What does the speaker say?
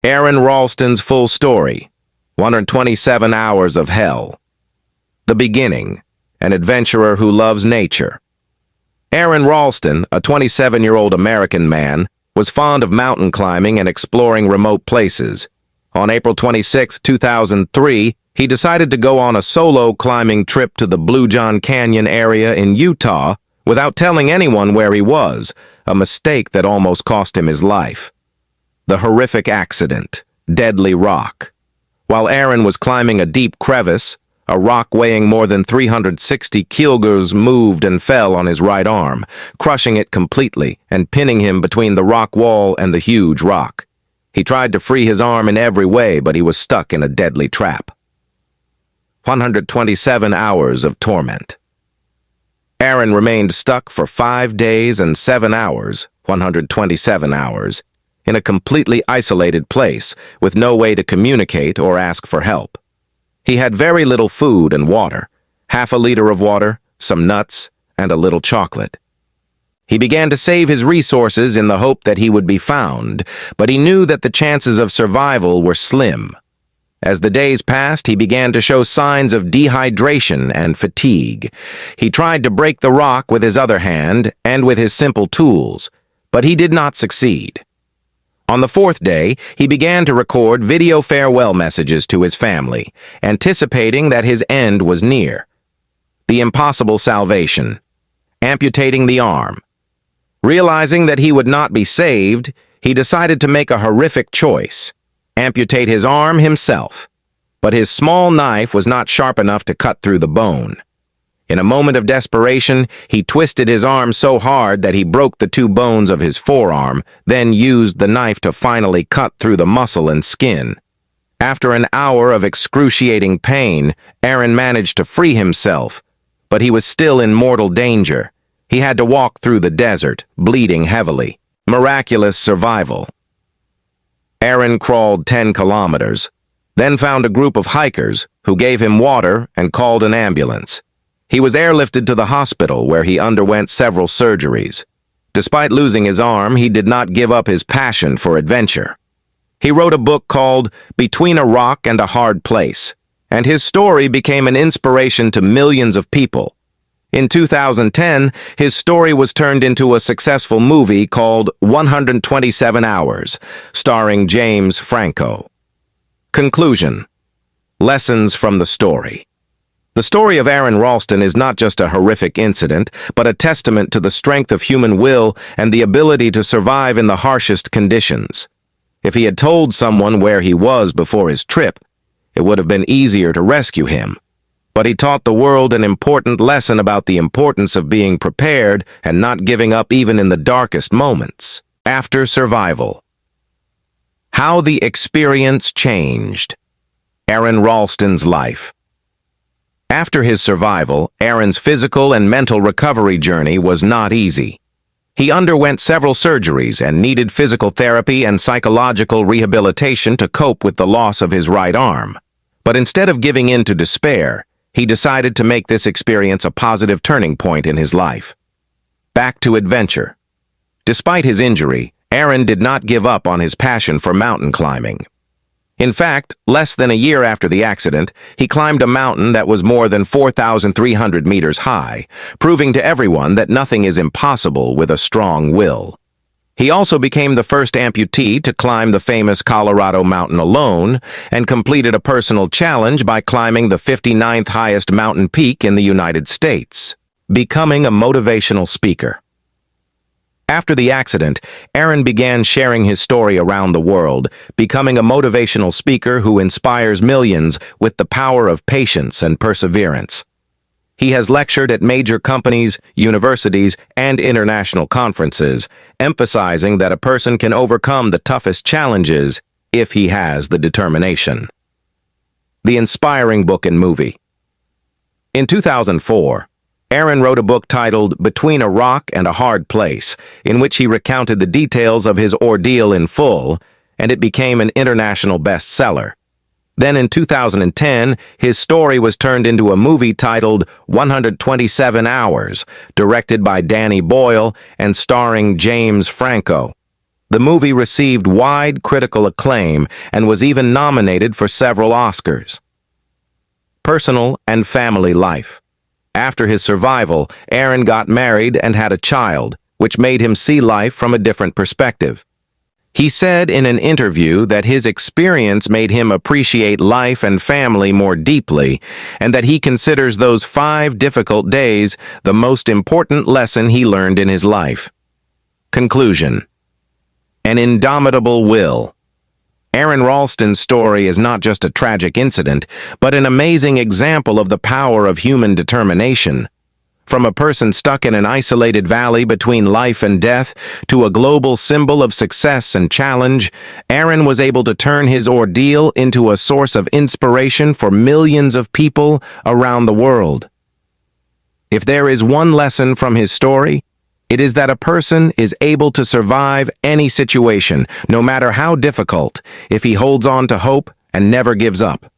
Aaron Ralston's full story, 127 Hours of Hell. The beginning, an adventurer who loves nature. Aaron Ralston, a 27-year-old American man, was fond of mountain climbing and exploring remote places. On April 26, 2003, he decided to go on a solo climbing trip to the Blue John Canyon area in Utah without telling anyone where he was, a mistake that almost cost him his life. The horrific accident, deadly rock. While Aaron was climbing a deep crevice, a rock weighing more than 360 kilograms moved and fell on his right arm, crushing it completely and pinning him between the rock wall and the huge rock. He tried to free his arm in every way, but he was stuck in a deadly trap. 127 hours of torment. Aaron remained stuck for 5 days and 7 hours, 127 hours, in a completely isolated place with no way to communicate or ask for help. He had very little food and water, half a liter of water, some nuts, and a little chocolate. He began to save his resources in the hope that he would be found, but he knew that the chances of survival were slim. As the days passed, he began to show signs of dehydration and fatigue. He tried to break the rock with his other hand and with his simple tools, but he did not succeed. On the 4th day, he began to record video farewell messages to his family, anticipating that his end was near. The impossible salvation. Amputating the arm. Realizing that he would not be saved, he decided to make a horrific choice. Amputate his arm himself. But his small knife was not sharp enough to cut through the bone. In a moment of desperation, he twisted his arm so hard that he broke the 2 bones of his forearm, then used the knife to finally cut through the muscle and skin. After an hour of excruciating pain, Aaron managed to free himself, but he was still in mortal danger. He had to walk through the desert, bleeding heavily. Miraculous survival. Aaron crawled 10 kilometers, then found a group of hikers who gave him water and called an ambulance. He was airlifted to the hospital where he underwent several surgeries. Despite losing his arm, he did not give up his passion for adventure. He wrote a book called Between a Rock and a Hard Place, and his story became an inspiration to millions of people. In 2010, his story was turned into a successful movie called 127 Hours, starring James Franco. Conclusion. Lessons from the story. The story of Aaron Ralston is not just a horrific incident, but a testament to the strength of human will and the ability to survive in the harshest conditions. If he had told someone where he was before his trip, it would have been easier to rescue him. But he taught the world an important lesson about the importance of being prepared and not giving up even in the darkest moments. After survival. How the experience changed. Aaron Ralston's life. After his survival, Aaron's physical and mental recovery journey was not easy. He underwent several surgeries and needed physical therapy and psychological rehabilitation to cope with the loss of his right arm. But instead of giving in to despair, he decided to make this experience a positive turning point in his life. Back to adventure. Despite his injury, Aaron did not give up on his passion for mountain climbing. In fact, less than a year after the accident, he climbed a mountain that was more than 4,300 meters high, proving to everyone that nothing is impossible with a strong will. He also became the first amputee to climb the famous Colorado mountain alone and completed a personal challenge by climbing the 59th highest mountain peak in the United States, becoming a motivational speaker. After the accident, Aaron began sharing his story around the world, becoming a motivational speaker who inspires millions with the power of patience and perseverance. He has lectured at major companies, universities, and international conferences, emphasizing that a person can overcome the toughest challenges if he has the determination. The inspiring book and movie. In 2004, Aaron wrote a book titled Between a Rock and a Hard Place, in which he recounted the details of his ordeal in full, and it became an international bestseller. Then in 2010, his story was turned into a movie titled 127 Hours, directed by Danny Boyle and starring James Franco. The movie received wide critical acclaim and was even nominated for several Oscars. Personal and family life. After his survival, Aaron got married and had a child, which made him see life from a different perspective. He said in an interview that his experience made him appreciate life and family more deeply, and that he considers those 5 difficult days the most important lesson he learned in his life. Conclusion. An indomitable will. Aaron Ralston's story is not just a tragic incident, but an amazing example of the power of human determination. From a person stuck in an isolated valley between life and death to a global symbol of success and challenge, Aaron was able to turn his ordeal into a source of inspiration for millions of people around the world. If there is one lesson from his story, it is that a person is able to survive any situation, no matter how difficult, if he holds on to hope and never gives up.